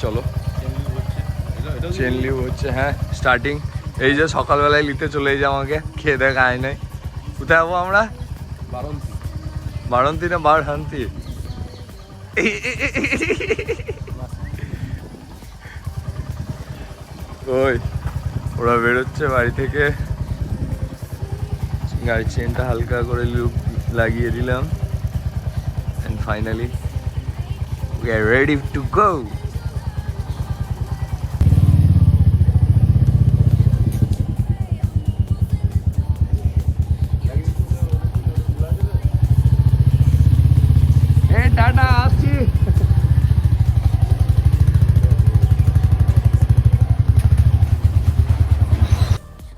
চলো chain leave হচ্ছে, হ্যাঁ স্টার্টিং। এই যে সকালবেলায় নিতে চলে এই যে আমাকে, খেয়ে দেখা আয় নাই। কোথায় যাবো আমরা? বারন্তি না বারহান্তি? ওই ওরা বেরোচ্ছে বাড়ি থেকে, গাড়ির চেনটা হালকা করে লুক লাগিয়ে দিলাম, and finally we are ready to go. Hey tata, আসছি।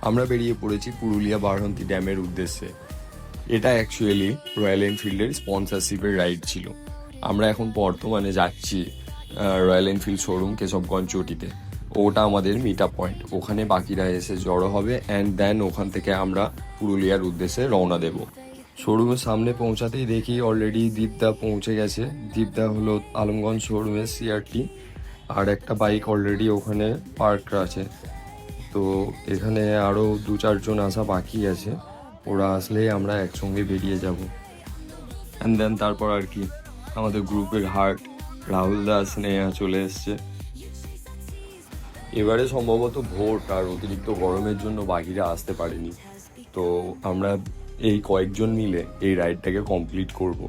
আমরা বেরিয়ে পড়েছি পুরুলিয়া বারহান্তি ড্যামের উদ্দেশ্যে। এটা অ্যাকচুয়ালি রয়্যাল এনফিল্ডের স্পন্সরশিপের রাইড ছিল। আমরা এখন বর্তমানে যাচ্ছি রয়্যাল এনফিল্ড শোরুম কেশবগঞ্জ চটিতে। ওটা আমাদের মিট আপ পয়েন্ট, ওখানে বাকিরা এসে জড়ো হবে, অ্যান্ড দেন ওখান থেকে আমরা পুরুলিয়ার উদ্দেশ্যে রওনা দেব। শোরুমের সামনে পৌঁছাতেই দেখি অলরেডি দীপদা পৌঁছে গেছে। দীপদা হলো আলমগঞ্জ শোরুমের সিআরটি, আর একটা বাইক অলরেডি ওখানে পার্ক আছে। তো এখানে আরও 2-4 জন আসা বাকি আছে, ওরা আসলেই আমরা একসঙ্গে বেরিয়ে যাব। অ্যান্ড দেন তারপর আর কি আমাদের গ্রুপের হার্ট রাহুল দাস স্নেহা চলে এসছে। এবারে সম্ভবত ভোট আর অতিরিক্ত গরমের জন্য বাকিরা আসতে পারেনি, তো আমরা এই কয়েকজন মিলে এই রাইডটাকে কমপ্লিট করব।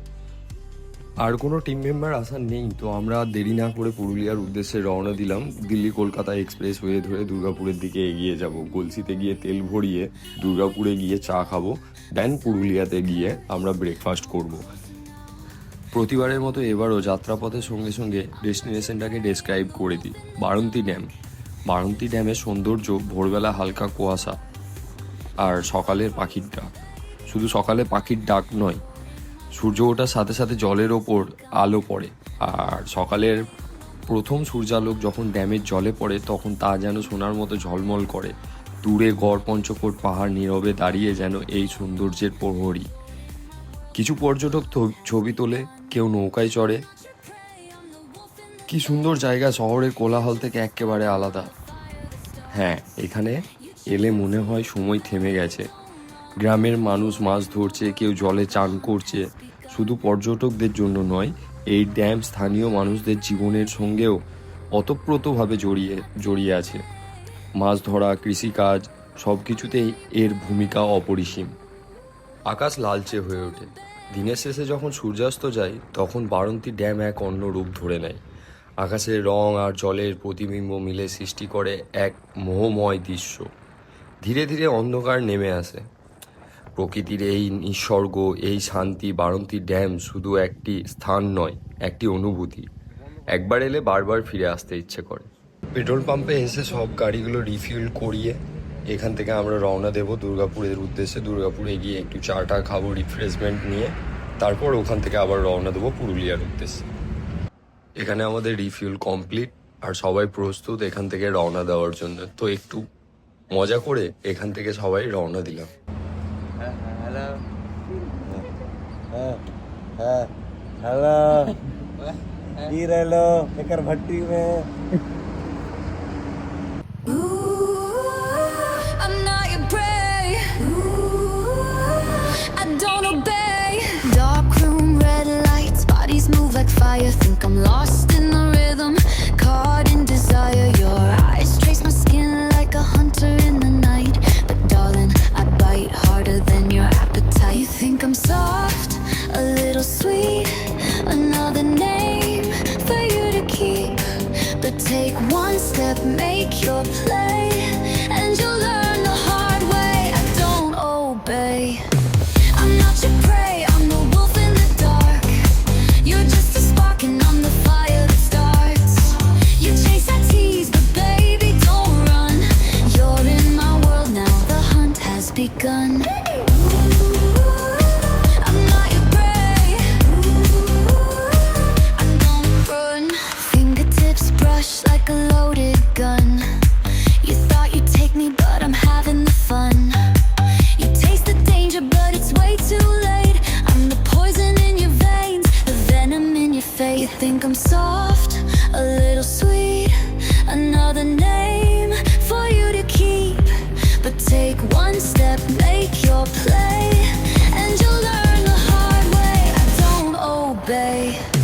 আর কোনো টিম মেম্বার আসার নেই, তো আমরা দেরি না করে পুরুলিয়ার উদ্দেশ্যে রওনা দিলাম। দিল্লি কলকাতা এক্সপ্রেস ওয়ে ধরে দুর্গাপুরের দিকে এগিয়ে যাব। গলসিতে গিয়ে তেল ভরিয়ে দুর্গাপুরে গিয়ে চা খাবো, দেন পুরুলিয়াতে গিয়ে আমরা ব্রেকফাস্ট করব। প্রতিবারের মতো এবারও যাত্রাপথের সঙ্গে সঙ্গে ডেস্টিনেশনটাকে ডেসক্রাইব করে দিই। বারন্তি ড্যাম। বারন্তি ড্যামের সৌন্দর্য ভোরবেলা হালকা কুয়াশা আর সকালের পাখির ডাক। শুধু সকালে পাখির ডাক নয়, সূর্য ওঠার সাথে সাথে জলের ওপর আলো পড়ে, আর সকালের প্রথম সূর্যালোক যখন ড্যামের জলে পড়ে তখন তা যেন সোনার মতো ঝলমল করে। দূরে গড় পঞ্চকোট পাহাড় নীরবে দাঁড়িয়ে যেন এই সৌন্দর্যের প্রহরী। কিছু পর্যটক ছবি তোলে, কেউ নৌকায় চড়ে। কি সুন্দর জায়গা, শহরের কোলাহল থেকে একেবারে আলাদা। হ্যাঁ, এখানে এলে মনে হয় সময় থেমে গেছে। গ্রামের মানুষ মাছ ধরছে, কেউ জলে চান করছে। শুধু পর্যটকদের জন্য নয়, এই ড্যাম স্থানীয় মানুষদের জীবনের সঙ্গেও ওতপ্রোতভাবে জড়িয়ে আছে। মাছ ধরা, কৃষিকাজ সব কিছুতেই এর ভূমিকা অপরিসীম। আকাশ লালচে হয়ে ওঠে। দিনের শেষে যখন সূর্যাস্ত যায় তখন বারন্তি ড্যাম এক অন্য রূপ ধরে নেয়। আকাশের রং আর জলের প্রতিবিম্ব মিলে সৃষ্টি করে এক মোহময় দৃশ্য। ধীরে ধীরে অন্ধকার নেমে আসে। প্রকৃতির এই নিঃসর্গ, এই শান্তি। বারন্তি ড্যাম শুধু একটি স্থান নয়, একটি অনুভূতি। একবার এলে বারবার ফিরে আসতে ইচ্ছে করে। পেট্রোল পাম্পে এসে সব গাড়িগুলো রিফিল করিয়ে এখান থেকে আমরা রওনা দেব দুর্গাপুরের উদ্দেশ্যে। দুর্গাপুরে গিয়ে একটু চাটা খাবো রিফ্রেশমেন্ট নিয়ে, তারপর ওখান থেকে আবার রওনা দেবো পুরুলিয়ার উদ্দেশ্যে। এখানে আমাদের রিফিউল কমপ্লিট আর সবাই প্রস্তুত এখান থেকে রওনা দেওয়ার জন্য। তো একটু মজা করে এখান থেকে সবাই রওনা দিলাম। हेलो ये रह लो एकर भट्टी में I'm not your prey. I don't obey. Dark room, red lights, bodies move like fire. Think I'm lost in the rhythm, caught in desire. Your eyes trace my skin like a hunter in the night. But darling, I bite harder than your appetite. You think I'm soft, a little sweet, another name for you to keep. But take one step, make your play, and you'll learn the hard way. I don't obey. I'm not your prey, I'm the wolf in the dark. You're just a spark and I'm the fire that starts. You chase, I tease, but baby don't run. You're in my world now, the hunt has begun. I'm not your prey. I don't run. Fingertips brush like a loaded gun. You thought you'd take me, but I'm having the fun. You taste the danger, but it's way too late. I'm the poison in your veins, the venom in your face. You think I'm soft, a little sweet, another name for you to keep. But take one step, make your play, and you'll learn the hard way. I don't obey.